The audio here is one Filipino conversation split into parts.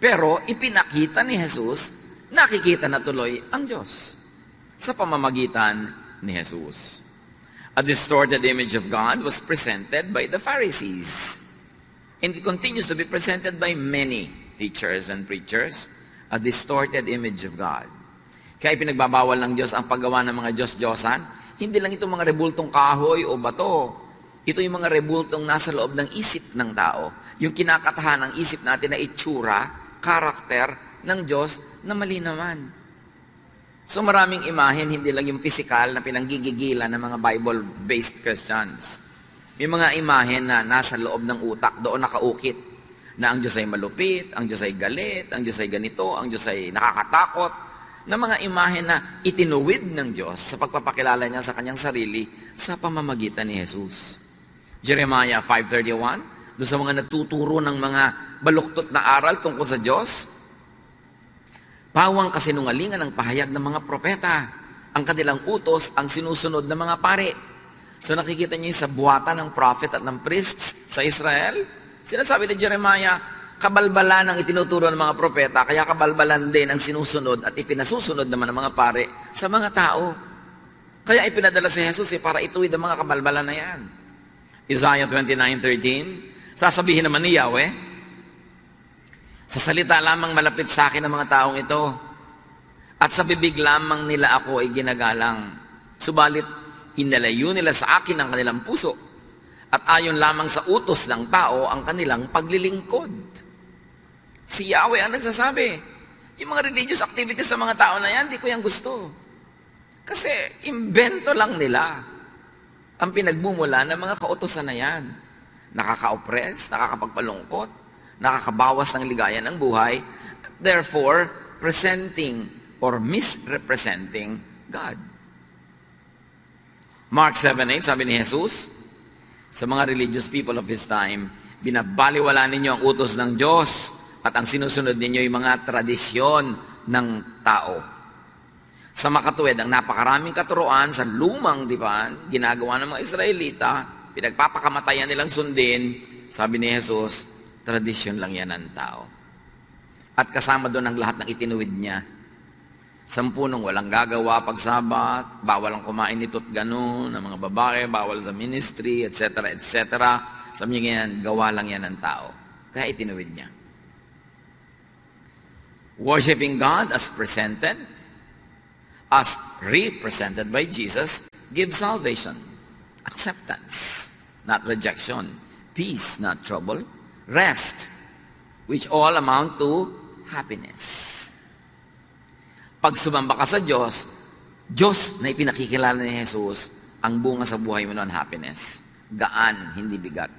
Pero ipinakita ni Jesus, nakikita na tuloy ang Diyos sa pamamagitan ni Jesus. A distorted image of God was presented by the Pharisees. And it continues to be presented by many teachers and preachers. A distorted image of God. Kaya pinagbabawal ng Diyos ang paggawa ng mga Diyos-Diyosan. Hindi lang ito mga rebultong kahoy o bato. Ito yung mga rebultong nasa loob ng isip ng tao. Yung kinakatahan ng isip natin na itsura, karakter ng Diyos na mali naman. So maraming imahen, hindi lang yung physical na pinanggigigilan ng mga Bible-based Christians. May mga imahen na nasa loob ng utak, doon nakaukit, na ang Diyos ay malupit, ang Diyos ay galit, ang Diyos ay ganito, ang Diyos ay nakakatakot, na mga imahen na itinuwid ng Diyos sa pagpapakilala niya sa kanyang sarili sa pamamagitan ni Jesus. Jeremiah 5:31, doon sa mga natuturo ng mga baluktot na aral tungkol sa Diyos, pawang kasinungalingan ang pahayag ng mga propeta. Ang kanilang utos ang sinusunod ng mga pare. So nakikita niyo sa buwatan ng prophet at ng priests sa Israel. Sinasabi ni Jeremiah, kabalbalan ang itinuturo ng mga propeta, kaya kabalbalan din ang sinusunod at ipinasusunod naman ng mga pare sa mga tao. Kaya ipinadala si Jesus para ituwid ang mga kabalbalan na yan. Isaiah 29:13, sasabihin naman ni Yahweh, sa salita lamang malapit sa akin ang mga taong ito, at sa bibig lamang nila ako ay ginagalang. Subalit, inalayo nila sa akin ang kanilang puso, at ayon lamang sa utos ng tao ang kanilang paglilingkod. Si Yahweh ang nagsasabi, yung mga religious activities sa mga tao na yan, di ko yan gusto. Kasi, imbento lang nila ang pinagmumula ng mga kautosan na yan. Nakaka-oppress, nakakapagpalungkot, nakakabawas ng ligaya ng buhay, therefore, presenting or misrepresenting God. Mark 7:8, sabi ni Jesus, sa mga religious people of His time, binabaliwala ninyo ang utos ng Diyos at ang sinusunod ninyo yung mga tradisyon ng tao. Sa makatuwid, ang napakaraming katuruan sa lumang dipan, ginagawa ng mga Israelita, pinagpapakamatayan nilang sundin, sabi ni Jesus, tradisyon lang yan ng tao. At kasama doon ang lahat ng itinuwid niya. 10 walang gagawa pag Sabat, bawal ang kumain nito't gano'n, ng mga babae, bawal sa ministry, etc., etc. Sabi niya yan, gawa lang yan ng tao. Kaya itinuwid niya. Worshipping God as presented, as represented by Jesus, gives salvation, acceptance, not rejection, peace, not trouble, rest, which all amount to happiness. Pag sumamba ka sa Diyos, Diyos na ipinakikilala ni Jesus, ang bunga sa buhay mo noon, happiness. Gaan, hindi bigat.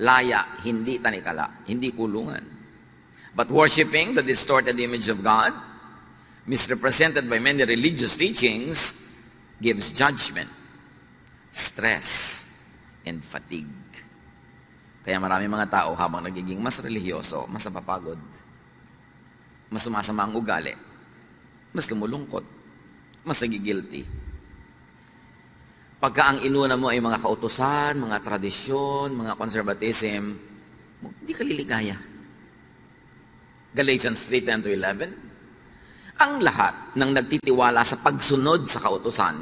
Laya, hindi tanikala, hindi kulungan. But worshiping the distorted image of God, misrepresented by many religious teachings, gives judgment, stress, and fatigue. Kaya marami mga tao habang nagiging mas religyoso, mas napapagod, mas sumasama ang ugali, mas lumulungkot, mas nagigilty. Pagka ang inuna mo ay mga kautusan, mga tradisyon, mga conservatism, hindi ka liligaya. Galatians 3:10-11, ang lahat ng nagtitiwala sa pagsunod sa kautusan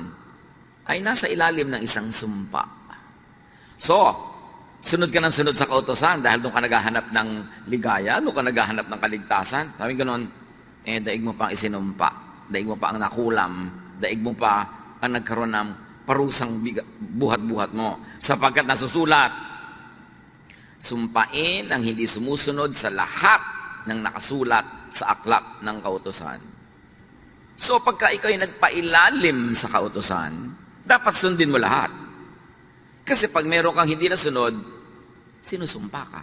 ay nasa ilalim ng isang sumpa. So, sunod ka ng sunod sa kautusan dahil doon ka naghahanap ng ligaya, doon ka naghahanap ng kaligtasan. Sabi gano'n, daig mo pa ang isinumpa, daig mo pa ang nakulam, daig mo pa ang nagkaroon ng parusang buhat-buhat mo. Sapagkat nasusulat, sumpain ang hindi sumusunod sa lahat ng nakasulat sa aklat ng kautusan. So pagka ikaw ay nagpailalim sa kautusan, dapat sundin mo lahat. Kasi pag meron kang hindi nasunod, sinusumpa ka.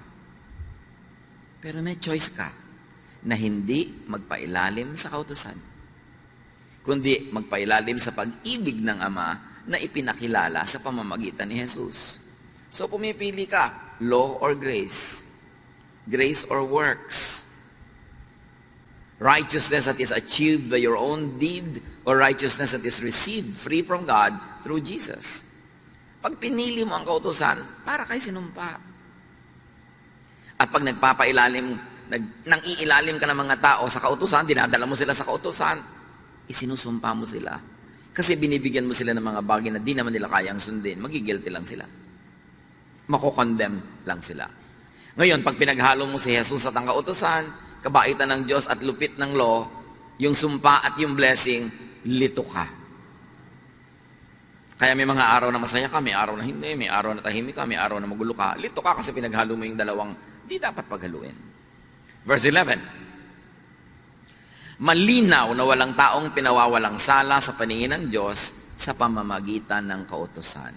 Pero may choice ka na hindi magpailalim sa kautusan, kundi magpailalim sa pag-ibig ng Ama na ipinakilala sa pamamagitan ni Jesus. So pumipili ka, law or grace? Grace or works? Righteousness that is achieved by your own deed or righteousness that is received free from God through Jesus? Pag pinili mo ang kautusan, para kay sinumpa. At pag nagpapailalim nang iilalim ka ng mga tao sa kautusan, dinadala mo sila sa kautusan, isinusumpa mo sila. Kasi binibigyan mo sila ng mga bagay na di naman nila kayang sundin, magigilty lang sila. Mako-condemn lang sila. Ngayon, pag pinaghalo mo si Jesus at ang kautusan, kabaitan ng Diyos at lupit ng law, yung sumpa at yung blessing, lito ka. Kaya may mga araw na masaya ka, may araw na hindi, may araw na tahimik ka, may araw na magulo ka. Lito ka kasi pinaghalo mo yung dalawang di dapat paghaluin. Verse 11. Malinaw na walang taong pinawawalang sala sa paningin ng Diyos sa pamamagitan ng kautusan.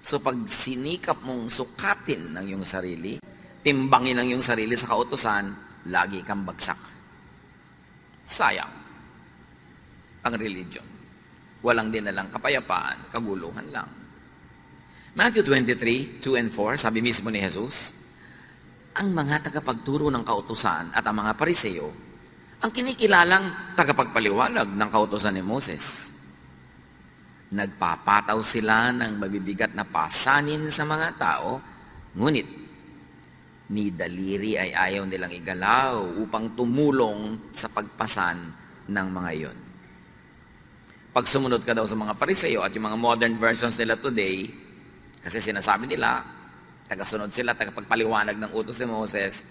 So pag sinikap mong sukatin ng iyong sarili, timbangin ang iyong sarili sa kautusan, lagi kang bagsak. Sayang ang religion. Walang dinalang kapayapaan, kaguluhan lang. Matthew 23, 2 and 4, sabi mismo ni Jesus, ang mga tagapagturo ng kautusan at ang mga pariseo, ang kinikilalang tagapagpaliwanag ng kautusan ni Moses. Nagpapataw sila ng mabibigat na pasanin sa mga tao, ngunit ni daliri ay ayaw nilang igalaw upang tumulong sa pagpasan ng mga iyon. Pag sumunod ka daw sa mga pariseo at yung mga modern versions nila today, kasi sinasabi nila, tagasunod sila, tagapagpaliwanag ng utos ni Moses,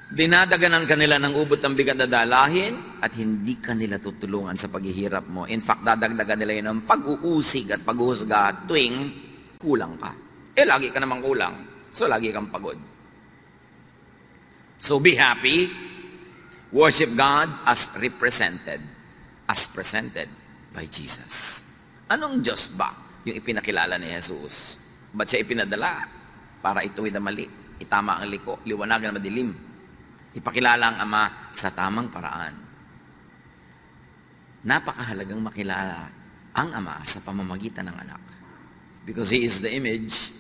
dinadaganan kanila ng ubot ng bigat na dalahin at hindi kanila tutulungan sa paghihirap mo. In fact, dadagdagan nila yun ng pag-uusig at paghuhusga tuwing kulang ka. Lagi ka namang kulang. So, lagi kang pagod. So, be happy. Worship God as represented, as presented by Jesus. Anong Diyos ba yung ipinakilala ni Jesus? Ba't siya ipinadala? Para ituwid ang mali, itama ang liko, liwanagan ang madilim. Ipakilala ang Ama sa tamang paraan. Napakahalagang makilala ang Ama sa pamamagitan ng anak. Because He is the image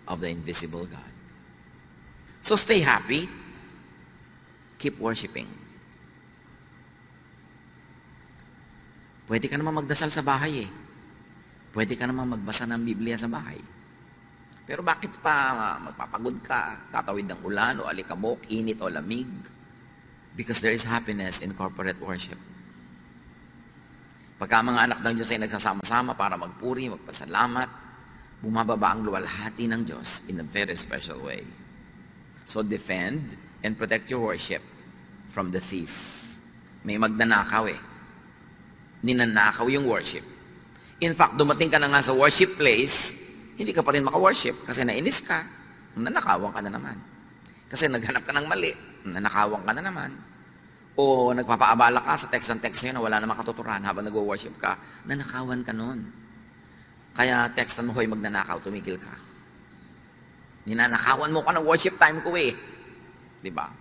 of the invisible God. So stay happy. Keep worshiping. Pwede ka naman magdasal sa bahay eh. Pwede ka naman magbasa ng Biblia sa bahay. Pero bakit pa magpapagod ka, tatawid ng ulan o alikabok, init o lamig? Because there is happiness in corporate worship. Pagka mga anak ng Diyos ay nagsasama-sama para magpuri, magpasalamat, bumababa ang luwalhati ng Diyos in a very special way. So defend and protect your worship from the thief. May magnanakaw eh. Ninanakaw yung worship. In fact, dumating ka na nga sa worship place, hindi ka pa rin maka-worship kasi nainis ka, nanakawan ka na naman. Kasi naghanap ka ng mali, nanakawan ka na naman. O nagpapaabala ka sa text and text sa'yo na wala namang katuturan habang nag-worship ka, nanakawan ka nun. Kaya textan mo, hoy, magnanakaw, tumigil ka. Ninanakawan mo ka ng worship time ko eh. Diba?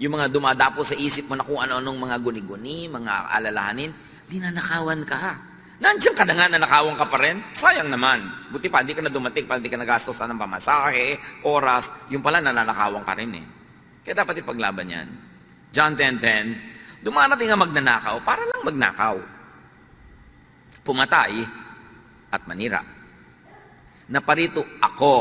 Yung mga dumadapo sa isip mo na kung ano-anong mga guni-guni, mga alalahanin, dinanakawan ka. Nandiyan ka na nga, nanakawan ka pa rin. Sayang naman. Buti pa, hindi ka na dumating, pa hindi ka nagastos ng pamasahe, oras. Yung pala, nananakawan ka rin eh. Kaya dapat ipaglaban yan. John 10:10, dumarating nga magnanakaw para lang magnakaw. Pumatay at manira. Naparito ako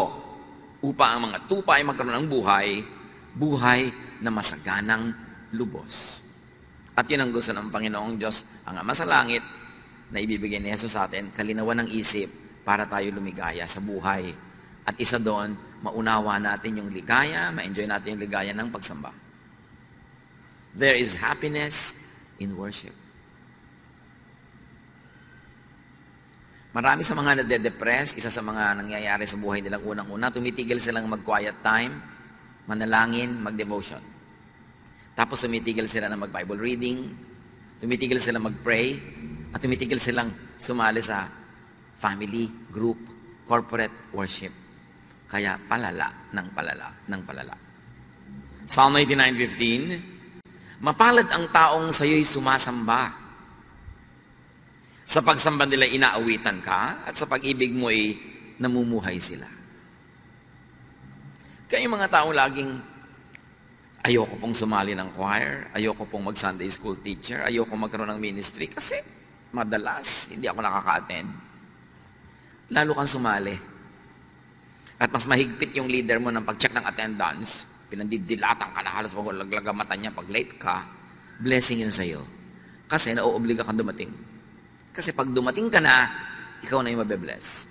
upang ang mga tupa ay magkaroon ng buhay, buhay na masaganang lubos. At yun ang gusto ng Panginoong Diyos, ang Ama sa langit, na ibibigay ni Jesus sa atin, kalinawan ng isip para tayo lumigaya sa buhay. At isa doon, maunawa natin yung ligaya, ma-enjoy natin yung ligaya ng pagsamba. There is happiness in worship. Marami sa mga nade-depress, isa sa mga nangyayari sa buhay nilang unang-una, tumitigil silang mag-quiet time, manalangin, mag-devotion. Tapos tumitigil sila na mag-Bible reading, tumitigil sila mag-pray, at tumitigil silang sumali sa family, group, corporate worship. Kaya palala ng palala ng palala. Psalm 89:15, mapalad ang taong sa'yo'y sumasamba. Sa pagsamba nila inaawitan ka at sa pag-ibig mo ay namumuhay sila. Kaya yung mga taong laging ayoko pong sumali ng choir, ayoko pong mag-Sunday school teacher, ayoko magkaroon ng ministry kasi madalas, hindi ako nakaka-attend. Lalo kang sumali. At mas mahigpit yung leader mo ng pag-check ng attendance. pinandidilatan ka na halos pag laglaga mata niya, pag late ka, blessing yun sa'yo. Kasi nauobliga kang dumating. Kasi pag dumating ka na, ikaw na yung mabe-bless.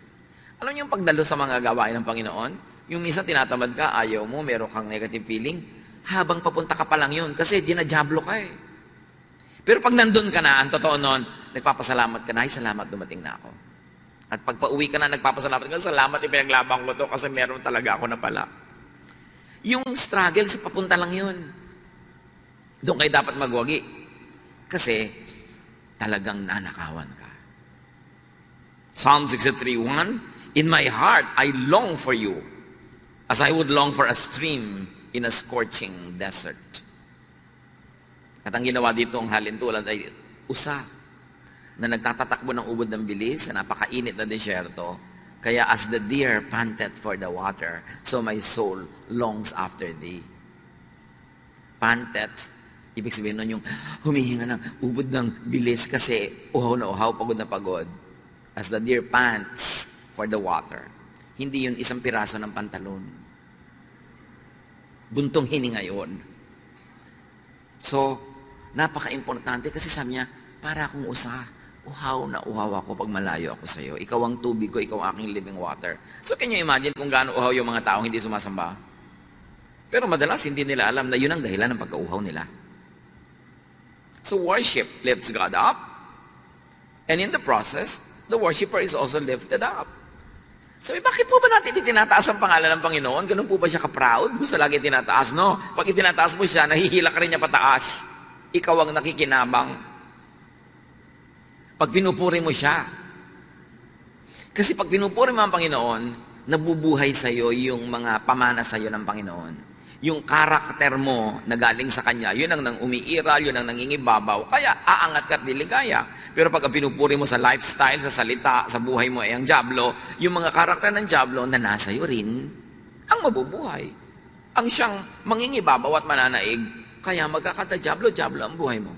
Alam niyo yung pagdalo sa mga gawain ng Panginoon? Yung minsan tinatamad ka, ayaw mo, meron kang negative feeling, habang papunta ka pa lang yun, kasi dinajablo ka eh. Pero pag nandun ka na, ang totoo nun, nagpapasalamat ka na, ay salamat, dumating na ako. At pag pauwi ka na, nagpapasalamat ka, salamat, ipinaglabang ko to kasi meron talaga ako na pala. Yung struggle sa papunta lang yun. Doon kayo dapat magwagi. Kasi talagang nanakawan ka. Psalm 63:1, in my heart, I long for you, as I would long for a stream in a scorching desert. At ang ginawa dito ang halintulad ay usa na nagtatatakbo ng ubod ng bilis sa napakainit na desyerto. Kaya as the deer panted for the water, so my soul longs after thee. Panted, ibig sabihin nun yung humihinga ng ubod ng bilis kasi uhaw na uhaw, pagod na pagod. As the deer pants for the water. Hindi yun isang piraso ng pantalon. Buntong hininga yun. So, napaka-importante kasi sabi niya, para akong usa. Uhaw na uhaw ako pag malayo ako sa iyo. Ikaw ang tubig ko, ikaw ang aking living water. So can you imagine kung gaano uhaw yung mga taong hindi sumasamba? Pero madalas hindi nila alam na yun ang dahilan ng pagkauhaw nila. So worship lifts God up. And in the process, the worshiper is also lifted up. Sabi, bakit po ba natin itinataas ang pangalan ng Panginoon? Ganun po ba siya ka-proud? Gusto lagi itinataas, no? Pag itinataas mo siya, nahihila ka rin niya pataas. Ikaw ang nakikinabang. Pag pinupuri mo siya. Kasi pag pinupuri mo ang Panginoon, nabubuhay sa iyo yung mga pamana sa iyo ng Panginoon. Yung karakter mo na galing sa Kanya, yun ang nang umiiral, yun ang nangingibabaw, kaya aangat ka at liligaya. Pero pag pinupuri mo sa lifestyle, sa salita, sa buhay mo ay ang dyablo, yung mga karakter ng dyablo na nasa iyo rin, ang mabubuhay. Ang siyang mangingibabaw at mananaig, kaya magkakata-dyablo ang buhay mo.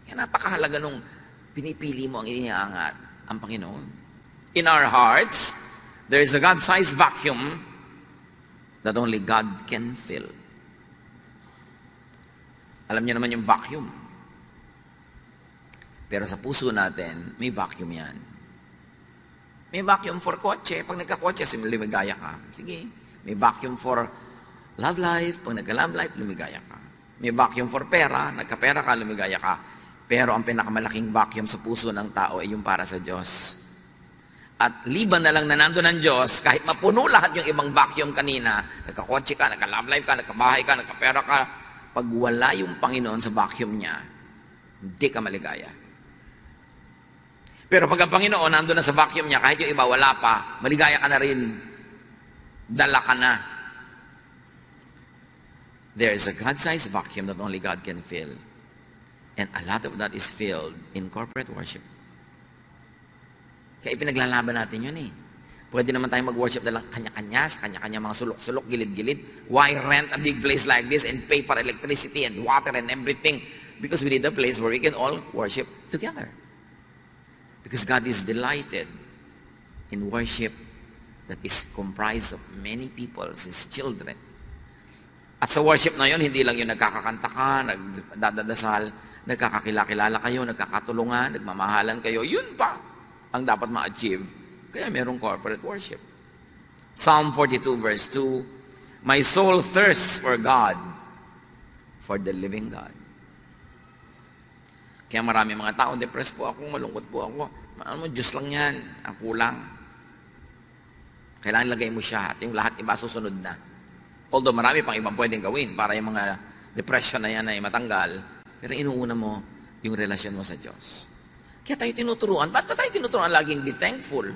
Kaya napakahalaga nung pinipili mo ang iniangat ang Panginoon. In our hearts, there is a God-sized vacuum that only God can fill. Alam niyo naman yung vacuum. Pero sa puso natin, may vacuum yan. May vacuum for kotse. Pag nagka-kotse, lumigaya ka. Sige. May vacuum for love life. Pag nagka-love life, lumigaya ka. May vacuum for pera. Nagka-pera ka, lumigaya ka. Pero ang pinakamalaking vacuum sa puso ng tao ay yung para sa Diyos. At liban na lang na nandun ng Diyos, kahit mapuno lahat yung ibang vacuum kanina, nagka-kotse ka, nagka-love life ka, nagka-bahay ka, nagka-pera ka, pag wala yung Panginoon sa vacuum niya, hindi ka maligaya. Pero pag ang Panginoon nandun na sa vacuum niya, kahit yung iba wala pa, maligaya ka na rin. Dala ka na. There is a God-sized vacuum that only God can fill. And a lot of that is filled in corporate worship. Kaya ipinaglalaban natin yun eh. Pwede naman tayo mag-worship na lang kanya-kanya, sa kanya-kanya mga sulok-sulok, gilid-gilid. Why rent a big place like this and pay for electricity and water and everything? Because we need a place where we can all worship together. Because God is delighted in worship that is comprised of many people, His children. At sa worship na yun, hindi lang yung nagkakakanta ka, nagdadasal, nagkakakilala kayo, nagkakatulungan, nagmamahalan kayo. Yun pa ang dapat ma-achieve. Kaya merong corporate worship. Psalm 42 verse 2, my soul thirsts for God, for the living God. Kaya marami mga tao, depressed po ako, malungkot po ako. Ano mo, Diyos lang yan, ang kulang. Kailangan lagay mo siya at yung lahat iba susunod na. Although marami pang ibang pwedeng gawin para yung mga depression na yan ay matanggal, pero inuuna mo yung relasyon mo sa Diyos. Kaya tayo tinuturuan. Ba't ba tayo tinuturuan laging be thankful?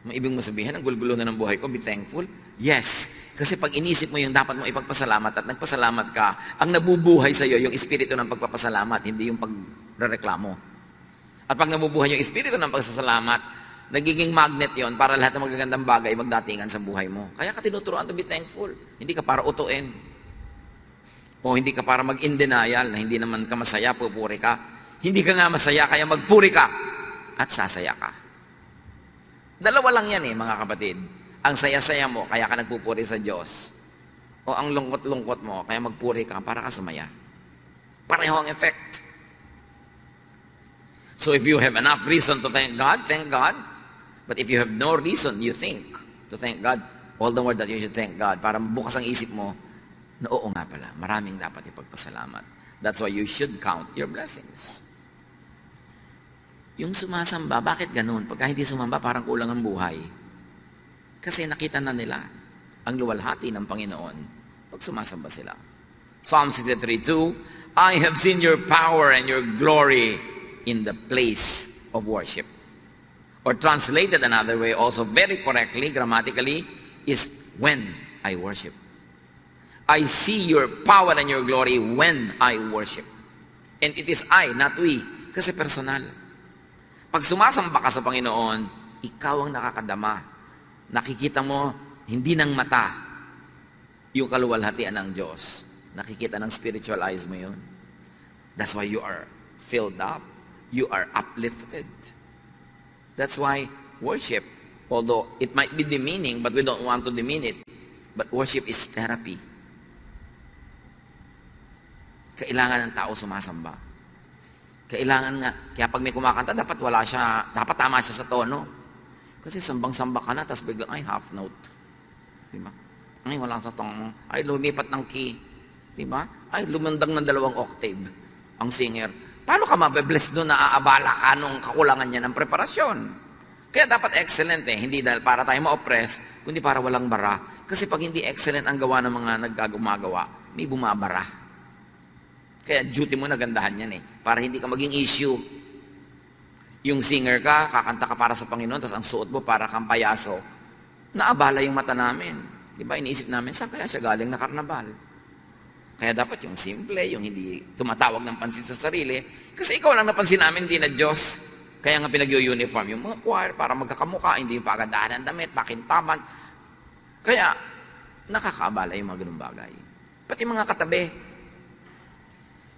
May ibig mo sabihin, ang gulo-gulo na ng buhay ko, be thankful? Yes. Kasi pag inisip mo yung dapat mo ipagpasalamat at nagpasalamat ka, ang nabubuhay sa iyo yung espiritu ng pagpapasalamat, hindi yung pagrereklamo. At pag nabubuhay yung espiritu ng pagsasalamat, nagiging magnet yon para lahat ng magagandang bagay magdatingan sa buhay mo. Kaya ka tinuturuan to be thankful. Hindi ka para utuin. O hindi ka para mag-in denial na hindi naman ka masaya, pupuri ka. Hindi ka nga masaya, kaya magpuri ka at sasaya ka. Dalawa lang yan mga kapatid. Ang saya-saya mo, kaya ka nagpupuri sa Diyos. O ang lungkot-lungkot mo, kaya magpuri ka para ka sumaya. Pareho ang effect. So if you have enough reason to thank God, thank God. But if you have no reason, you think to thank God, all the more that you should thank God para bukas ang isip mo na oo nga pala, maraming dapat ipagpasalamat. That's why you should count your blessings. Yung sumasamba, bakit ganun? Pagka hindi sumamba, parang kulang ang buhay. Kasi nakita na nila ang luwalhati ng Panginoon pag sumasamba sila. Psalm 63:2, I have seen your power and your glory in the place of worship. Or translated another way, also very correctly, grammatically, is when I worship. I see your power and your glory when I worship. And it is I, not we, kasi personal. Pag sumasamba ka sa Panginoon, ikaw ang nakakadama. Nakikita mo, hindi ng mata, yung kaluwalhatian ng Diyos. Nakikita ng spiritual eyes mo yun. That's why you are filled up. You are uplifted. That's why worship, although it might be demeaning, but we don't want to demean it, but worship is therapy. Kailangan ng tao sumasamba. Kailangan nga, kaya pag may kumakanta, dapat tama siya sa tono. Kasi sambang-samba ka na, tapos biglang, ay, half note. Diba? Ay, wala sa tono. Ay, lumipat ng key. Diba? Ay, lumandang ng 2 octave ang singer. Paano ka mabe-bless doon na aabala ka nung kakulangan niya ng preparasyon? Kaya dapat excellent hindi dahil para tayo ma-oppress, kundi para walang bara. Kasi pag hindi excellent ang gawa ng mga naggagawa, may bumabara. Kaya duty mo na gandahan yan para hindi ka maging issue. Yung singer ka, kakanta ka para sa Panginoon, tapos ang suot mo para kang payaso. Naabala yung mata namin. Di ba? Iniisip namin, saan kaya siya galing na karnabal? Kaya dapat yung simple, yung hindi tumatawag ng pansin sa sarili. Kasi ikaw lang napansin namin, hindi na Diyos. Kaya nga pinag-uniform yung mga choir para magkakamukha, hindi yung pagandahan ng damit, pakintaman. Kaya nakakaabala yung mga ganung bagay. Pati mga katabi,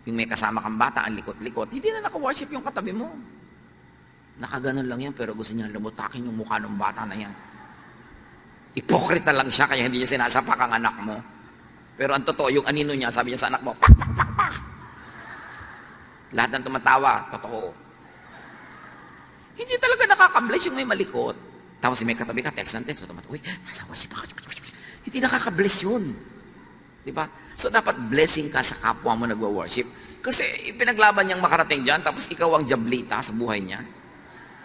yung may kasama kang bata, ang likot-likot, hindi na naka-worship yung katabi mo. Nakaganon lang yan, pero gusto niya lumutakin yung mukha ng bata na yan. Ipokrita lang siya, kaya hindi niya sinasapak ang anak mo. Pero ang totoo, yung anino niya, sabi niya sa anak mo, pak, pak, pak, pak. Lahat ng tumatawa, totoo. Hindi talaga nakaka-bless yung may malikot. Tapos may katabi ka, text ng text, uy, nasa worship ako. Hindi nakaka-bless yun. Diba? So dapat blessing ka sa kapwa mo nagwa-worship. Kasi pinaglaban niyang makarating dyan, tapos ikaw ang jablita sa buhay niya.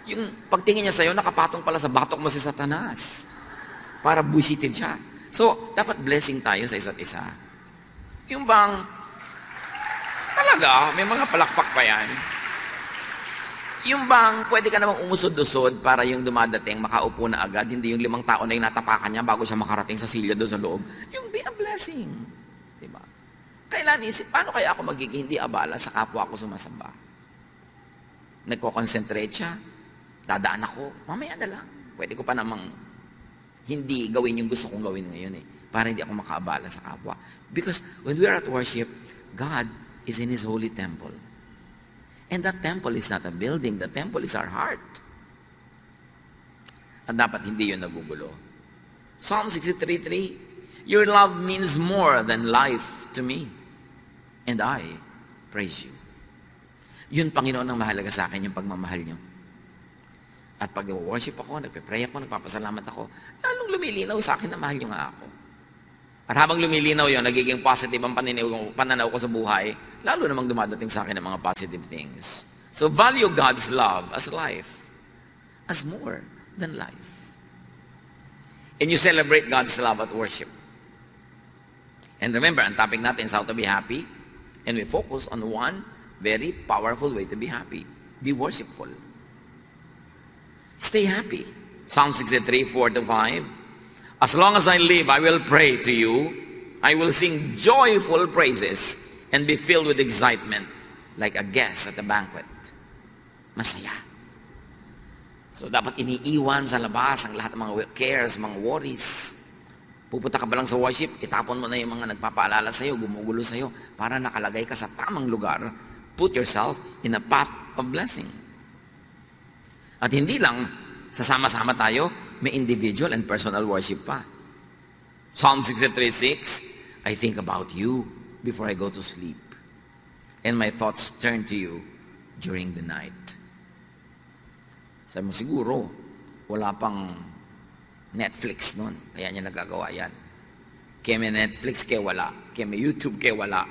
Yung pagtingin niya sa'yo, nakapatong pala sa batok mo si Satanas. Para busitin siya. So, dapat blessing tayo sa isa't isa. Yung bang, talaga, may mga palakpak pa yan. Yung bang, pwede ka namang umusod-usod para yung dumadating, makaupo na agad, hindi yung 5 tao na yung natapakan niya bago siya makarating sa silya doon sa loob. Yung be a blessing. Diba? Kailan isip, paano kaya ako magiging hindi abala sa kapwa ako sumasamba? Nagko-concentrate siya, dadaan ako, mamaya na lang. Pwede ko pa namang hindi gawin yung gusto kong gawin ngayon para hindi ako makaabala sa kapwa. Because when we are at worship, God is in His holy temple. And that temple is not a building. The temple is our heart. At dapat hindi yun nagugulo. Psalm 63:3, your love means more than life to me. And I praise you. Yun, Panginoon, ang mahalaga sa akin, yung pagmamahal niyo. At pag worship ako, nagpe-pray ako, nagpapasalamat ako, lalong lumilinaw sa akin na mahal niyo nga ako. At habang lumilinaw yun, nagiging positive ang pananaw ko sa buhay, lalo namang dumadating sa akin ng mga positive things. So value God's love as life, as more than life. And you celebrate God's love at worship. And remember, ang topic natin is how to be happy. And we focus on one very powerful way to be happy. Be worshipful. Stay happy. Psalm 63:4-5. As long as I live, I will pray to you. I will sing joyful praises and be filled with excitement like a guest at a banquet. Masaya. So dapat iniiwan sa labas ang lahat ng mga cares, mga worries. Pupunta ka ba lang sa worship, itapon mo na yung mga nagpapaalala sa'yo, gumugulo sa'yo, para nakalagay ka sa tamang lugar. Put yourself in a path of blessing. At hindi lang, sasama-sama tayo, may individual and personal worship pa. Psalm 63:6, I think about you before I go to sleep. And my thoughts turn to you during the night. Sabi mo, siguro, wala pang Netflix nun. Kaya niya nagagawa yan. Kaya may Netflix, kaya wala. Kaya may YouTube, kaya wala.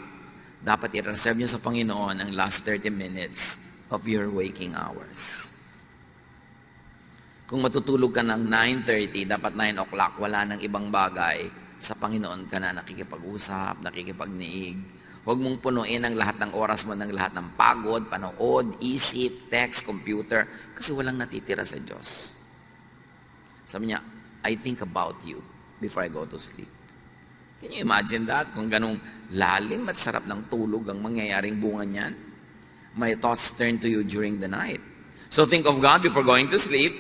Dapat i-reserve niyo sa Panginoon ang last 30 minutes of your waking hours. Kung matutulog ka ng 9:30, dapat 9 o'clock, wala nang ibang bagay. Sa Panginoon ka na nakikipag-usap, nakikipagniig. Huwag mong punuin ang lahat ng oras mo ng lahat ng pagod, panood, isip, text, computer, kasi walang natitira sa Diyos. Sabi niya, I think about you before I go to sleep. Can you imagine that? Kung ganong lalim at sarap ng tulog ang mangyayaring bunga niyan. My thoughts turn to you during the night. So think of God before going to sleep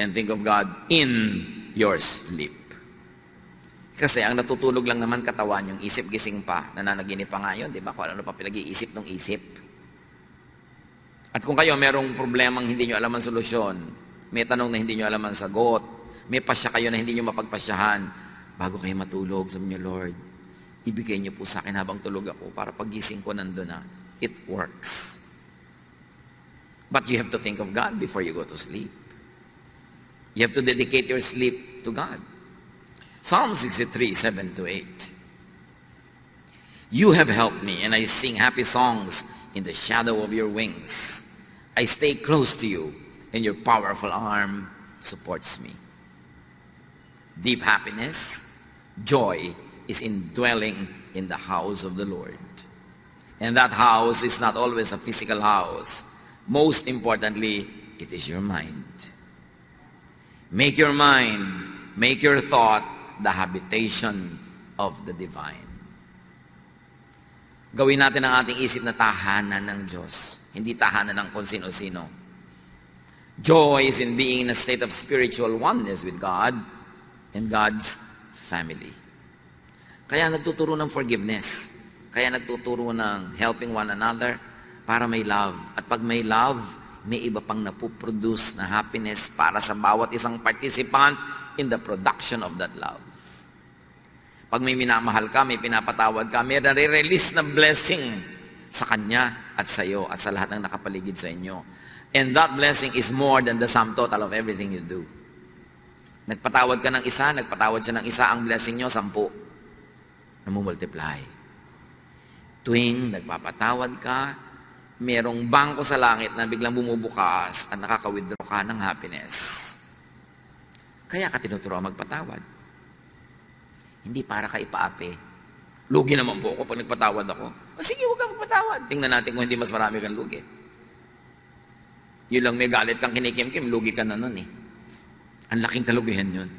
and think of God in your sleep. Kasi ang natutulog lang naman katawan, yung isip gising pa, nananaginip pa nga yun, di ba? Kung ano pa pinag-iisip ng isip. At kung kayo merong problemang hindi nyo alam ang solusyon, may tanong na hindi nyo alam ang sagot, may pasya kayo na hindi nyo mapagpasyahan, bago kayo matulog, sabi nyo, Lord, ibigay nyo po sa akin habang tulog ako para paggising ko nandun na. It works. But you have to think of God before you go to sleep. You have to dedicate your sleep to God. Psalm 63, 7-8. You have helped me, and I sing happy songs in the shadow of your wings. I stay close to you, and your powerful arm supports me. Deep happiness, joy is in dwelling in the house of the Lord. And that house is not always a physical house. Most importantly, it is your mind. Make your mind, make your thought the habitation of the divine. Gawin natin ang ating isip na tahanan ng Diyos, hindi tahanan ng kung sino-sino. Joy is in being in a state of spiritual oneness with God and God's family. Kaya nagtuturo ng forgiveness. Kaya nagtuturo ng helping one another para may love. At pag may love, may iba pang napuproduce na happiness para sa bawat isang participant in the production of that love. Pag may minamahal ka, may pinapatawad ka, may nare-release na blessing sa kanya at sa iyo at sa lahat ng nakapaligid sa inyo. And that blessing is more than the sum total of everything you do. Nagpatawad ka ng isa, nagpatawad siya ng isa, ang blessing nyo, 10. Namumultiply. Tuwing nagpapatawad ka, merong bangko sa langit na biglang bumubukas at nakaka-withdraw ka ng happiness. Kaya ka tinuturo magpatawad. Hindi para ka ipaapi. Lugi naman po ako pag nagpatawad ako. O sige, huwag kang magpatawad. Tingnan natin kung hindi mas marami kang lugi. Yun lang may galit kang kinikim-kim, lugi ka na nun eh. Ang laking kalugihan yun.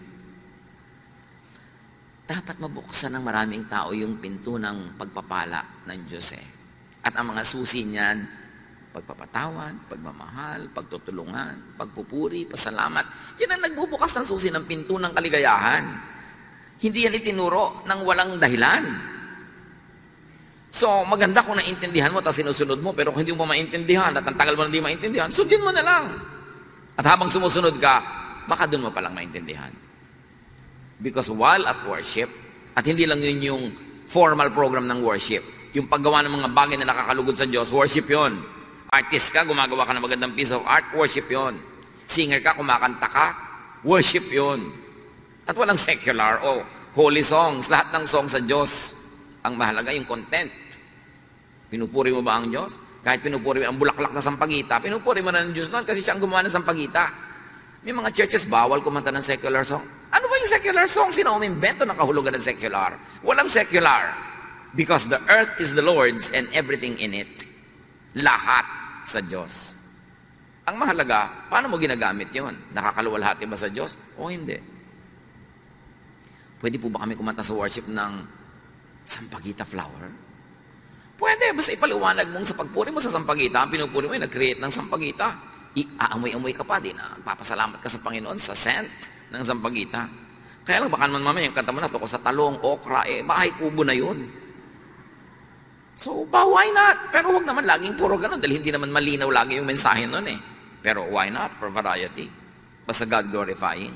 Dapat mabuksan ng maraming tao yung pinto ng pagpapala ng Diyos eh. At ang mga susi niyan, pagpapatawad, pagmamahal, pagtutulungan, pagpupuri, pasalamat. Yan ang nagbubukas ng susi ng pinto ng kaligayahan. Hindi yan itinuro ng walang dahilan. So, maganda kung naintindihan mo, tapos sinusunod mo, pero kung hindi mo maintindihan, at ang tagal mo na hindi maintindihan, sundin mo na lang. At habang sumusunod ka, baka doon mo palang maintindihan. Because while at worship, at hindi lang yun yung formal program ng worship, yung paggawa ng mga bagay na nakakalugod sa Diyos, worship yun. Artist ka, gumagawa ka ng magandang piece of art, worship yun. Singer ka, kumakanta ka, worship yun. At walang secular o holy songs. Lahat ng songs sa Diyos. Ang mahalaga yung content. Pinupuri mo ba ang Diyos? Kahit pinupuri mo ang bulaklak na sampagita, pinupuri mo na ng Diyos noon kasi siya ang gumawa ng sampagita. May mga churches bawal kumanta ng secular song. Ano ba yung secular song? Sino umimbento ng kahulugan ng secular? Walang secular. Because the earth is the Lord's and everything in it. Lahat sa Diyos. Ang mahalaga, paano mo ginagamit yon? Nakakaluwalhati ba sa Diyos? O hindi? Pwede po ba kami kumanta sa worship ng sampagita flower? Pwede, basta ipaliwanag mong sa pagpuri mo sa sampagita, ang pinupuri mo ay nag-create ng sampagita. Aamoy-amoy ka pa din, nagpapasalamat ka sa Panginoon sa scent ng sampagita. Kaya lang baka naman mamaya yung kanta mo na to sa talong, okra, bahay kubo na yun. So, why not? Pero huwag naman laging puro ganun dahil hindi naman malinaw lagi yung mensahe nun eh. Pero why not? For variety. Basta God glorifying.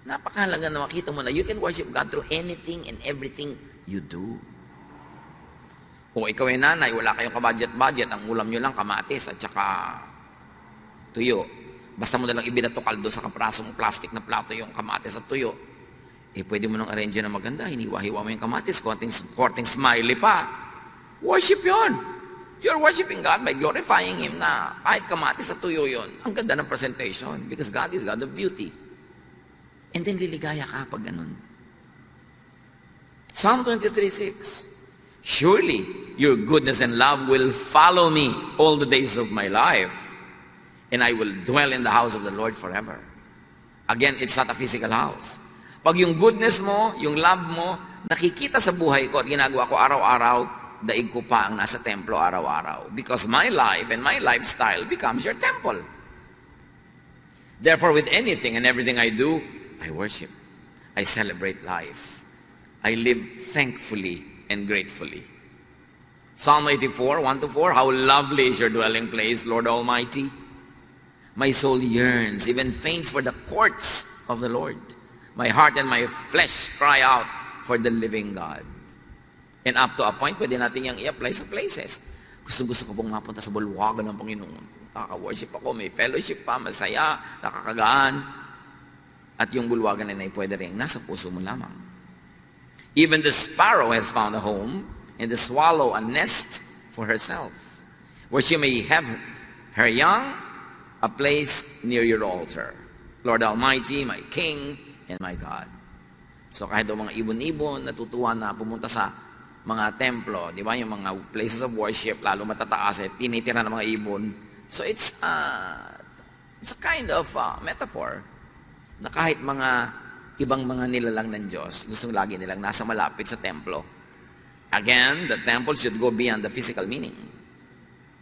Napakahalaga na makita mo na you can worship God through anything and everything you do. O ikaw ay nanay, wala kayong kabudget-budget, ang ulam nyo lang kamatis at saka tuyo. Basta mo nalang ibinato kaldo sa kaprasong plastic na plato yung kamatis at tuyo. Pwede mo nang arrange na maganda, hiniwa-hiwa mo yung kamatis, konting smiley pa. Worship yon. You're worshiping God by glorifying Him na kahit kamatis at tuyo yon, ang ganda ng presentation because God is God of beauty. And then liligaya ka pag ganun. Psalm 23:6. Surely your goodness and love will follow me all the days of my life, and I will dwell in the house of the Lord forever. Again, it's not a physical house. Pag yung goodness mo, yung love mo, nakikita sa buhay ko at ginagawa ko araw-araw, daig ko pa ang nasa templo araw-araw. Because my life and my lifestyle becomes your temple. Therefore, with anything and everything I do, I worship. I celebrate life. I live thankfully and gratefully. Psalm 84, 1-4, how lovely is your dwelling place, Lord Almighty. My soul yearns, even faints for the courts of the Lord. My heart and my flesh cry out for the living God. And up to a point, pwede natin yung i-apply sa places. Gusto ko pong mapunta sa bulwagan ng Panginoon. Nakaka-worship ako, may fellowship pa, masaya, nakakagaan. At yung bulwagan na pwede rin nasa puso mo lamang. Even the sparrow has found a home, and the swallow a nest for herself, where she may have her young, a place near your altar. Lord Almighty, my King, and my God. So kahit daw mga ibon-ibon, natutuwa na pumunta sa mga templo, di ba? Yung mga places of worship, lalo matataas, tinitira ng mga ibon. So it's a kind of metaphor na kahit mga ibang mga nilalang ng Diyos, gustong lagi nilang nasa malapit sa templo. Again, the temple should go beyond the physical meaning,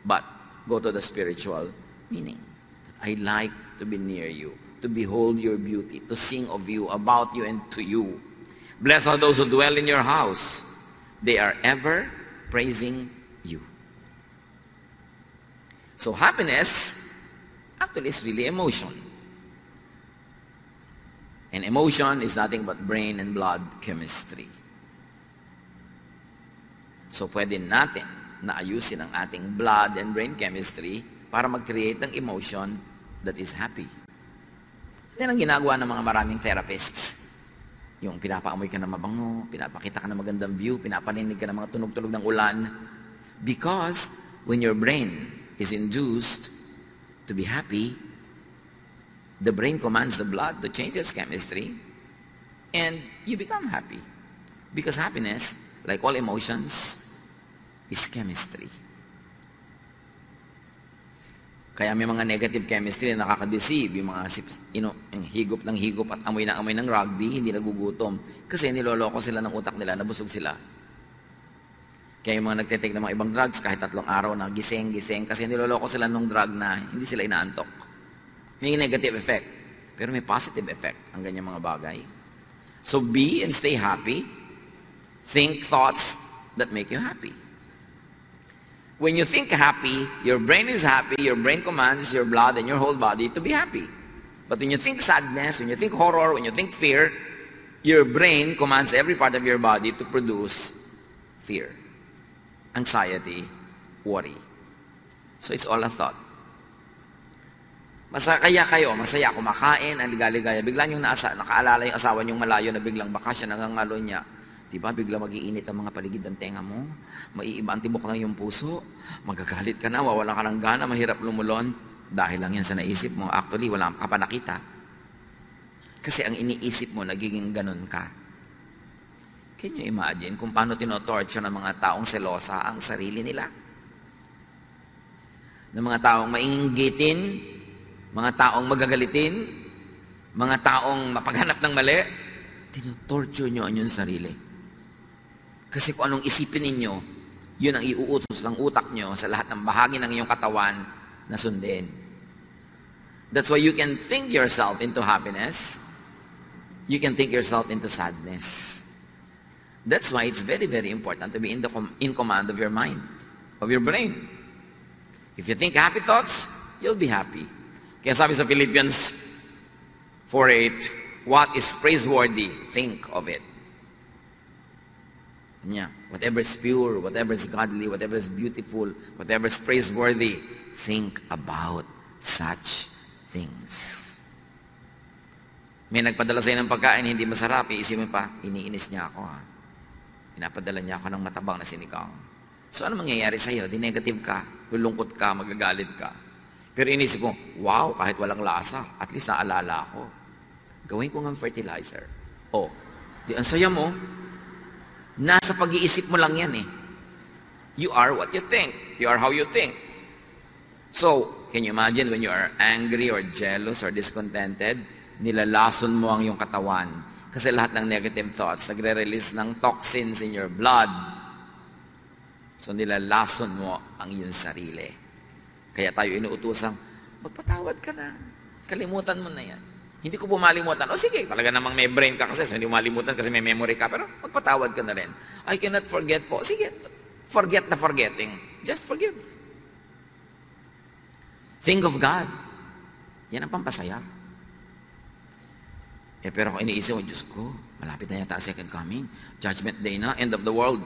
but go to the spiritual meaning. I like to be near you, to behold your beauty, to sing of you, about you, and to you. Blessed are those who dwell in your house. They are ever praising you. So happiness actually is really emotion. And emotion is nothing but brain and blood chemistry. So pwede natin na ayusin ang ating blood and brain chemistry para mag-create ng emotion that is happy. Yan ang ginagawa ng mga maraming therapists. Yung pinapaamoy ka na mabango, pinapakita ka na magandang view, pinapaninig ka ng mga tunog-tunog ng ulan. Because when your brain is induced to be happy, the brain commands the blood to change its chemistry, and you become happy. Because happiness, like all emotions, is chemistry. Kaya may mga negative chemistry na nakaka-deceive, yung mga yung higop ng higop at amoy ng rugby, hindi nagugutom. Kasi niloloko sila ng utak nila, nabusog sila. Kaya yung mga nagtitake ng mga ibang drugs, kahit 3 araw na gising, kasi niloloko sila ng drug na hindi sila inaantok. May negative effect, pero may positive effect ang ganyan mga bagay. So be and stay happy. Think thoughts that make you happy. When you think happy, your brain is happy, your brain commands your blood and your whole body to be happy. But when you think sadness, when you think horror, when you think fear, your brain commands every part of your body to produce fear, anxiety, worry. So it's all a thought. Masaya kayo, masaya, kumakain, ang ligaligaya, biglang yung nakaalala yung asawa niyong malayo na biglang bakasyon, nangangalo niya. Diba, bigla mag-iinit ang mga paligid ng tenga mo, maiiba ang tibok ng iyong puso, magagalit ka na, wawala ka ng gana, mahirap lumulon, dahil lang yan sa naisip mo. Actually, wala ka pa nakita. Kasi ang iniisip mo, nagiging ganun ka. Can you imagine kung paano tinotorture ng mga taong selosa ang sarili nila? Ng mga taong mainggitin, mga taong magagalitin, mga taong mapaghanap ng mali, tinotorture nyo ang inyong sarili. Kasi kung anong isipin ninyo, yun ang iuutos ng utak nyo sa lahat ng bahagi ng iyong katawan na sundin. That's why you can think yourself into happiness. You can think yourself into sadness. That's why it's very, very important to be in command of your mind, of your brain. If you think happy thoughts, you'll be happy. Kaya sabi sa Philippians 4:8, what is praiseworthy, think of it. Yeah. Whatever is pure, whatever is godly, whatever is beautiful, whatever is praiseworthy, think about such things. May nagpadala sa'yo ng pagkain, hindi masarap, iisipin pa, iniinis niya ako ha. Pinapadala niya ako ng matabang na sinigang. So ano mangyayari sa'yo? Di negative ka, lulungkot ka, magagalit ka. Pero inisip ko, wow, kahit walang lasa, at least naalala ako. Gawin ko ng fertilizer. Oh, di ang saya mo, nasa pag-iisip mo lang yan eh. You are what you think. You are how you think. So, can you imagine when you are angry or jealous or discontented, nilalason mo ang iyong katawan. Kasi lahat ng negative thoughts, nagre-release ng toxins in your blood. So, nilalason mo ang iyong sarili. Kaya tayo inuutosang, magpatawad ka na. Kalimutan mo na yan. Hindi ko pumalimutan. O sige, talaga namang may brain ka kasi, so hindi mo malimutan kasi may memory ka, pero magpatawad ka na rin. I cannot forget po. Sige, forget the forgetting. Just forgive. Think of God. Yan ang pampasaya. Pero kung iniisip mo, Diyos ko, malapit na yata second coming. Judgment day na, end of the world.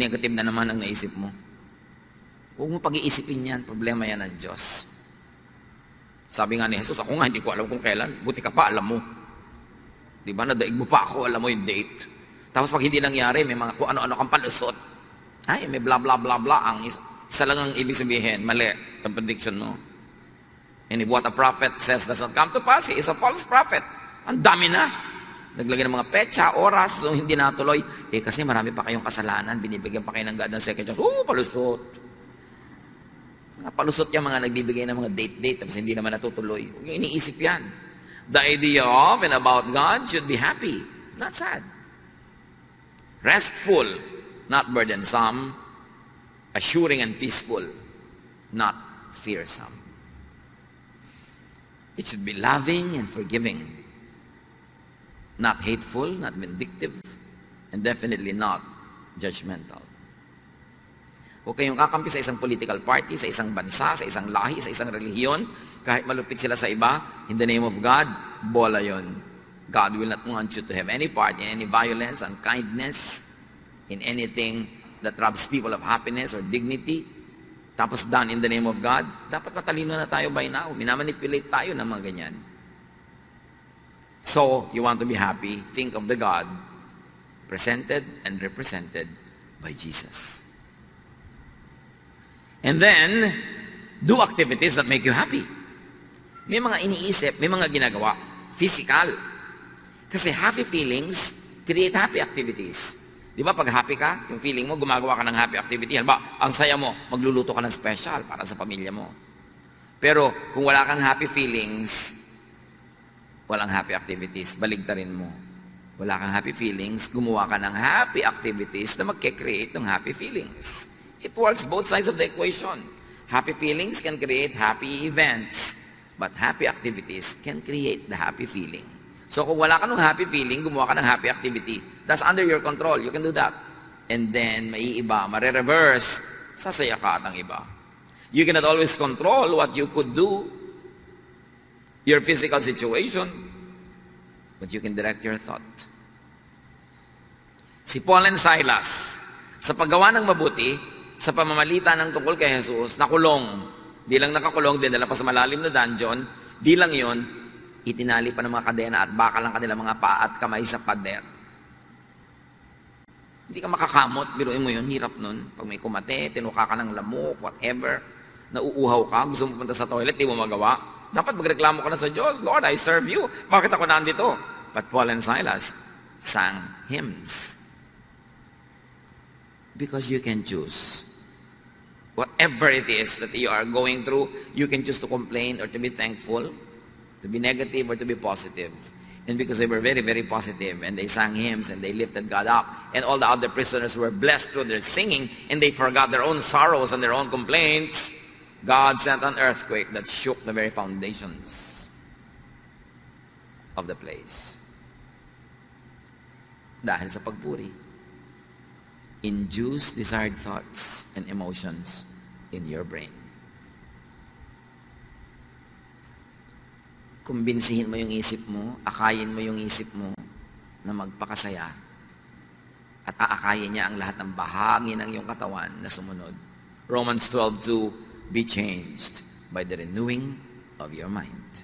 Negative na naman ang naisip mo. Huwag mo pag-iisipin yan. Problema yan ng Diyos. Sabi nga ni Jesus, ako nga hindi ko alam kung kailan. Buti ka pa, alam mo. Diba? Nadaig mo pa ako, alam mo yung date. Tapos pag hindi nangyari, may mga kung ano-ano kang palusot. Ay, may bla bla bla bla. Ang isa lang ang ibig sabihin, mali ang prediction mo. And if what a prophet says does not come to pass, he is a false prophet. Ang dami na. Naglagay ng mga petsa, oras, so hindi natuloy. Kasi marami pa kayong kasalanan, binibigyan pa kayo ng God ng second chance. Palusot. Mga palusot yung mga nagbibigay ng mga date-date, tapos hindi naman natutuloy. Huwag yung iniisip yan. The idea of and about God should be happy, not sad. Restful, not burdensome. Assuring and peaceful, not fearsome. It should be loving and forgiving. Not hateful, not vindictive, and definitely not judgmental. Huwag kayong kakampi sa isang political party, sa isang bansa, sa isang lahi, sa isang relihiyon, kahit malupit sila sa iba, in the name of God, bola yon. God will not want you to have any part in any violence, unkindness, in anything that robs people of happiness or dignity. Tapos done in the name of God, dapat matalino na tayo by now. Minamanipulate tayo ng mga ganyan. So, you want to be happy, think of the God presented and represented by Jesus. And then, do activities that make you happy. May mga iniisip, may mga ginagawa, physical. Kasi happy feelings create happy activities. Di ba pag happy ka, yung feeling mo, gumagawa ka ng happy activity. Halimbawa, ang saya mo, magluluto ka ng special para sa pamilya mo. Pero kung wala kang happy feelings, walang happy activities, baligtarin mo. Wala kang happy feelings, gumawa ka ng happy activities na magke-create ng happy feelings. It works both sides of the equation. Happy feelings can create happy events, but happy activities can create the happy feeling. So kung wala ka ng happy feeling, gumawa ka ng happy activity, that's under your control. You can do that. And then, maiiba, mare-reverse, sasaya ka at ang iba. You cannot always control what you could do, your physical situation, but you can direct your thought. Si Paul and Silas, sa paggawa ng mabuti, sa pamamalitan ng tungkol kay Jesus, nakulong. Di lang nakakulong, dinala pa sa malalim na dungeon, di lang yon, itinali pa ng mga kadena at bakal ang kanilang mga paa at kamay sa pader. Hindi ka makakamot, biruin mo yun, hirap nun. Pag may kumate, tinuka ka ng lamok, whatever, nauuhaw ka, gusto mo punta sa toilet, di mo magawa. Dapat magreklamo ka na sa Diyos, Lord, I serve you. Bakit ako nandito? But Paul and Silas sang hymns. Because you can choose. Whatever it is that you are going through, you can choose to complain or to be thankful, to be negative or to be positive. And because they were very, very positive, and they sang hymns, and they lifted God up, and all the other prisoners were blessed through their singing, and they forgot their own sorrows and their own complaints, God sent an earthquake that shook the very foundations of the place. Dahil sa pagpuri. Induce desired thoughts and emotions in your brain. Kumbinsihin mo yung isip mo, akayin mo yung isip mo na magpakasaya at aakayin niya ang lahat ng bahagi ng iyong katawan na sumunod. Romans 12:2, be changed by the renewing of your mind.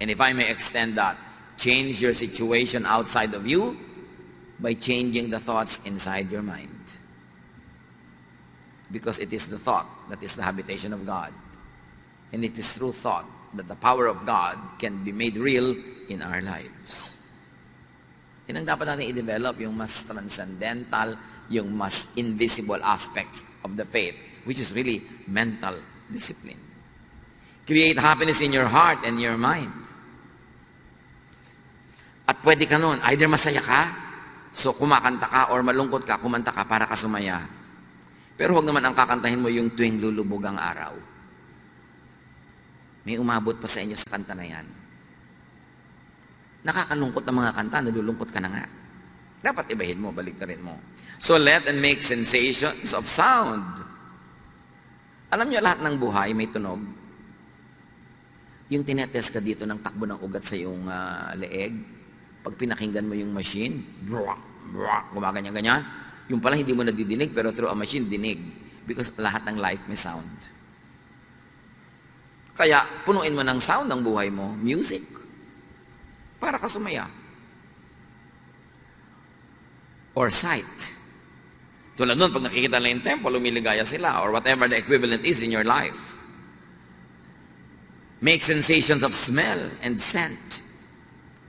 And if I may extend that, change your situation outside of you by changing the thoughts inside your mind. Because it is the thought that is the habitation of God. And it is through thought that the power of God can be made real in our lives. Yan ang dapat natin i-develop, yung mas transcendental, yung mas invisible aspects of the faith, which is really mental discipline. Create happiness in your heart and your mind. At pwede ka nun, either masaya ka, so kumakanta ka, or malungkot ka, kumanta ka para ka sumaya. Pero huwag naman ang kakantahin mo yung tuwing lulubog ang araw. May umabot pa sa inyo sa kanta na yan. Nakakalungkot ng mga kanta, nalulungkot ka na nga. Dapat ibahin mo, baliktarin mo. So let and make sensations of sound. Alam niyo, lahat ng buhay may tunog. Yung tinetest ka dito ng takbo ng ugat sa iyong leeg, pag pinakinggan mo yung machine, gumaganyan-ganyan, yung pala hindi mo nadidinig, pero through a machine, dinig. Because lahat ng life may sound. Kaya, punuin mo ng sound ang buhay mo, music, para ka sumaya. Or sight. Tulad nun, pag nakikita na yung temple, lumiligaya sila, or whatever the equivalent is in your life. Make sensations of smell and scent.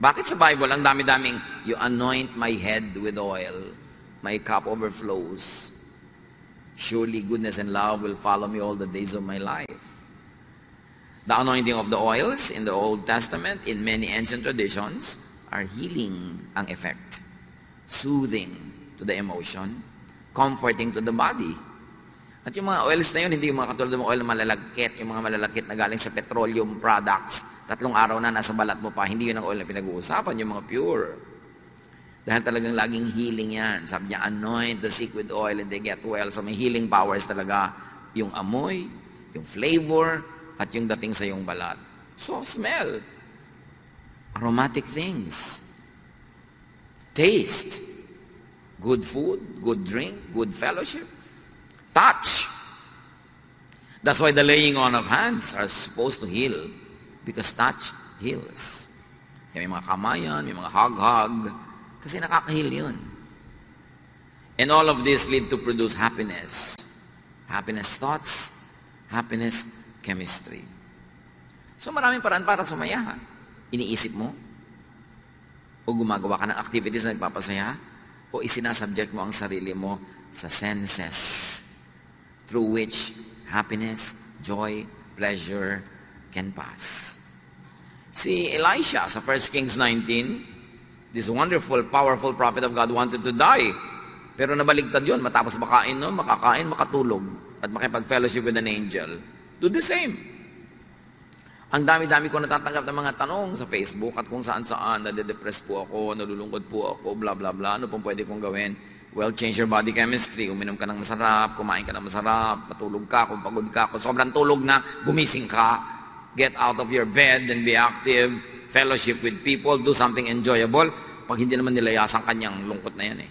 Bakit sa Bible, ang dami-daming, you anoint my head with oil, my cup overflows. Surely goodness and love will follow me all the days of my life. The anointing of the oils in the Old Testament, in many ancient traditions, are healing ang effect. Soothing to the emotion, comforting to the body. At yung mga oils na yun, hindi yung mga katulad ng oil na malalagkit, yung mga malalagkit na galing sa petroleum products, 3 araw na nasa balat mo pa, hindi yun ang oil na pinag-uusapan, yung mga pure. Dahil talagang laging healing yan. Sabi niya, anoint the sick with oil and they get well. So may healing powers talaga. Yung amoy, yung flavor, at yung dating sa iyong balat. So, smell. Aromatic things. Taste. Good food, good drink, good fellowship. Touch. That's why the laying on of hands are supposed to heal. Because touch heals. May mga kamayan, may mga hug-hug. Kasi nakaka-heal yun. And all of this lead to produce happiness. Happiness thoughts, happiness chemistry. So maraming paraan para sumaya. Iniisip mo, o gumagawa ka ng activities na nagpapasaya, o isinasubject mo ang sarili mo sa senses through which happiness, joy, pleasure can pass. Si Elisha sa 1 Kings 19, this wonderful, powerful prophet of God wanted to die. Pero nabaligtad yun, matapos makakain, makatulog, at makipag-fellowship with an angel. Do the same. Ang dami-dami ko natatanggap ng mga tanong sa Facebook at kung saan-saan, nade-depress po ako, nalulungkot po ako, bla bla bla, ano pong pwede kong gawin? Well, change your body chemistry, uminom ka ng masarap, kumain ka ng masarap, matulog ka, kung pagod ka, kung sobrang tulog na, gumising ka, get out of your bed and be active, fellowship with people, do something enjoyable. Pag hindi naman nilayasan kanyang lungkot na yan eh.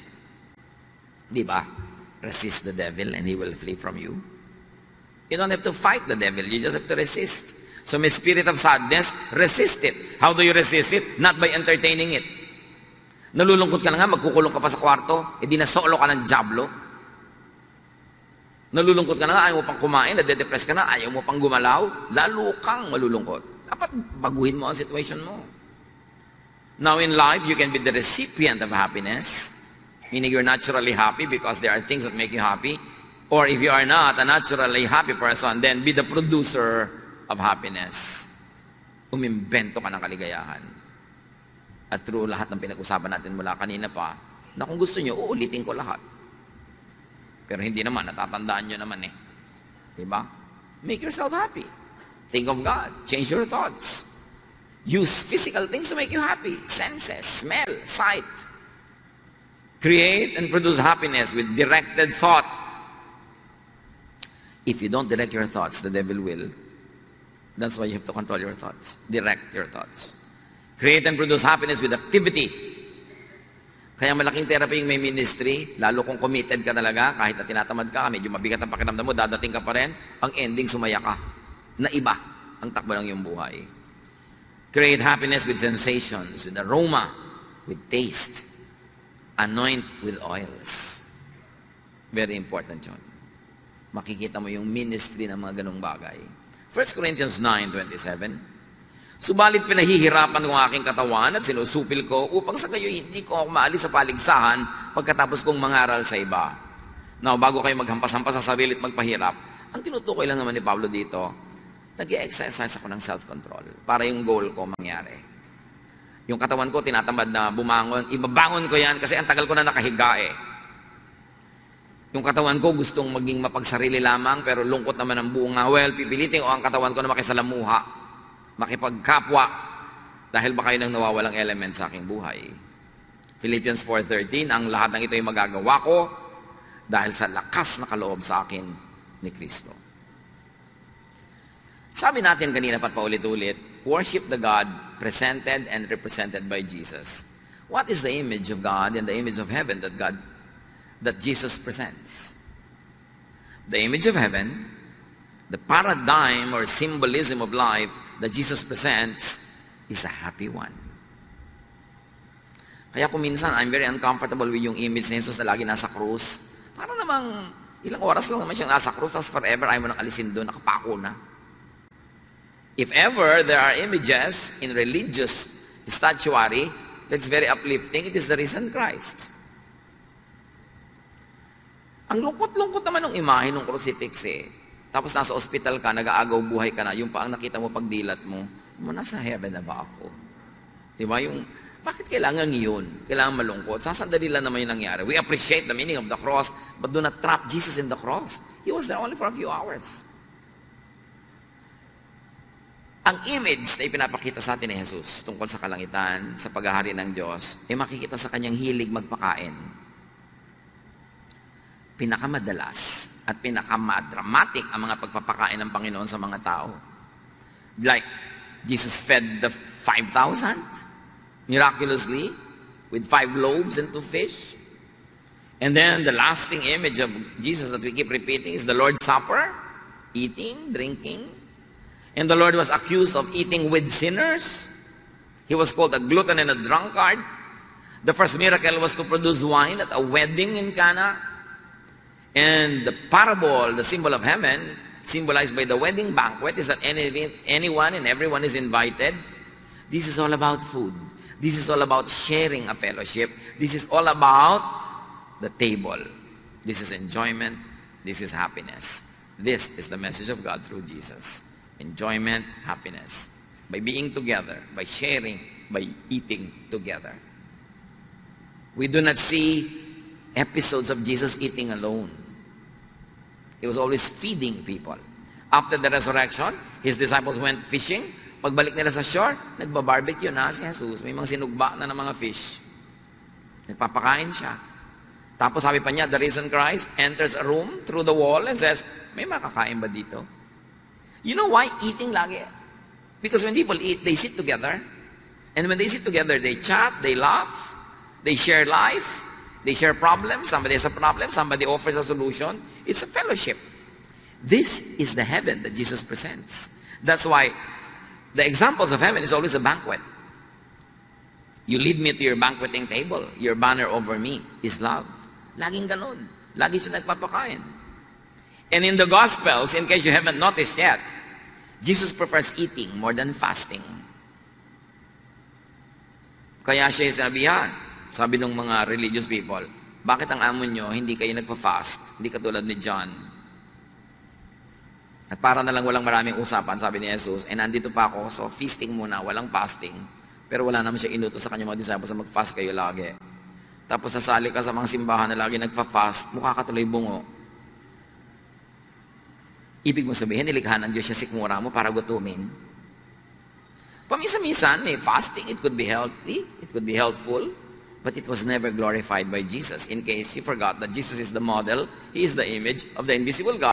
Di ba? Resist the devil and he will flee from you. You don't have to fight the devil. You just have to resist. So may spirit of sadness, resist it. How do you resist it? Not by entertaining it. Nalulungkot ka na nga, magkukulong ka pa sa kwarto, di na solo ka ng diablo. Nalulungkot ka na nga, ayaw mo pang kumain, nade-depress ka na, ayaw mo pang gumalaw, lalo kang malulungkot. Dapat baguhin mo ang situation mo. Now in life, you can be the recipient of happiness, meaning you're naturally happy because there are things that make you happy. Or if you are not a naturally happy person, then be the producer of happiness. Umimbento ka ng kaligayahan. At through lahat ng pinag-usapan natin mula kanina pa, na kung gusto nyo, uulitin ko lahat. Pero hindi naman, natatandaan nyo naman eh. Diba? Make yourself happy. Think of God. Change your thoughts. Use physical things to make you happy. Senses, smell, sight. Create and produce happiness with directed thought. If you don't direct your thoughts, the devil will. That's why you have to control your thoughts. Direct your thoughts. Create and produce happiness with activity. Kaya malaking therapy yung may ministry, lalo kung committed ka talaga, kahit na tinatamad ka, medyo mabigat ang pakiramdam mo, dadating ka pa rin, ang ending sumaya ka. Na iba ang takbo ng iyong buhay. Create happiness with sensations, with aroma, with taste. Anoint with oils. Very important yun. Makikita mo yung ministry ng mga ganong bagay. 1 Corinthians 9:27. Subalit pinahihirapan ko ang aking katawan at sinusupil ko upang sa gayo hindi ko ako maalis sa paligsahan pagkatapos kong mangaral sa iba. Now, bago kayo maghampas-hampas sa sarili at magpahirap, ang tinutukoy lang naman ni Pablo dito, nag-i-exercise ako ng self-control para yung goal ko mangyari. Yung katawan ko tinatamad na bumangon, ibabangon ko yan kasi ang tagal ko na nakahiga eh. Yung katawan ko gustong maging mapagsarili lamang pero lungkot naman ang bunga. Well, pipilitin ko ang katawan ko na makisalamuha, makipagkapwa, dahil baka yun ang nawawalang element sa aking buhay. Philippians 4:13, ang lahat ng ito ay magagawa ko dahil sa lakas na kaloob sa akin ni Kristo. Sabi natin kanina pa paulit-ulit, worship the God presented and represented by Jesus. What is the image of God and the image of heaven that Jesus presents? The image of heaven, the paradigm or symbolism of life that Jesus presents is a happy one. Kaya kung minsan, I'm very uncomfortable with yung image ni Jesus na lagi nasa krus. Para namang ilang oras lang naman siyang nasa krus, tapos forever ayaw mo nang alisin doon, nakapako na. If ever there are images in religious statuary that's very uplifting, it is the risen Christ. Ang lungkot-lungkot naman ng imahe ng crucifix eh. Tapos nasa ospital ka, nag-aagaw buhay ka na, yung pa ang nakita mo pagdilat mo, nasa heaven na ba ako? Diba? Bakit kailangan yun? Kailangan malungkot? Sasandali lang naman yung nangyari. We appreciate the meaning of the cross, but do not trap Jesus in the cross. He was there only for a few hours. Ang image na ipinapakita sa atin ni Jesus tungkol sa kalangitan, sa paghahari ng Diyos, ay makikita sa kanyang hilig magpakain. Pinakamadalas at pinakamadramatic ang mga pagpapakain ng Panginoon sa mga tao. Like, Jesus fed the 5,000 miraculously with 5 loaves and 2 fish. And then the lasting image of Jesus that we keep repeating is the Lord's Supper, eating, drinking. And the Lord was accused of eating with sinners. He was called a glutton and a drunkard. The first miracle was to produce wine at a wedding in Cana. And the parable, the symbol of heaven, symbolized by the wedding banquet, is that anyone and everyone is invited. This is all about food. This is all about sharing a fellowship. This is all about the table. This is enjoyment. This is happiness. This is the message of God through Jesus. Enjoyment, happiness. By being together, by sharing, by eating together. We do not see episodes of Jesus eating alone. He was always feeding people. After the resurrection, his disciples went fishing. Pagbalik nila sa shore, nagbabarbecue na si Jesus. May mga sinugba na ng mga fish. Nagpapakain siya. Tapos sabi pa niya, the risen Christ enters a room through the wall and says, may makakain ba dito? You know why eating lagi? Because when people eat, they sit together. And when they sit together, they chat, they laugh, they share life, they share problems. Somebody has a problem, somebody offers a solution. It's a fellowship. This is the heaven that Jesus presents. That's why the examples of heaven is always a banquet. You lead me to your banqueting table. Your banner over me is love. Laging ganun. Lagi siya nagpapakain. And in the Gospels, in case you haven't noticed yet, Jesus prefers eating more than fasting. Kaya siya yung sinabihan, sabi ng mga religious people, bakit ang amo nyo, hindi kayo nagpa-fast? Hindi katulad ni John. At para na lang walang maraming usapan, sabi ni Jesus, nandito pa ako, so feasting muna, walang fasting. Pero wala naman siya inutos sa kanyang mga disciples na mag-fast kayo lagi. Tapos sasali ka sa mga simbahan na lagi nagpa-fast, mukha ka tuloy bungo. Ibig mo sabihin, nilikha ng Diyos siya sikmura mo para gutumin. Paminsan-minsan, fasting, it could be healthy, it could be helpful, but it was never glorified by Jesus. In case you forgot that Jesus is the model, He is the image of the invisible God.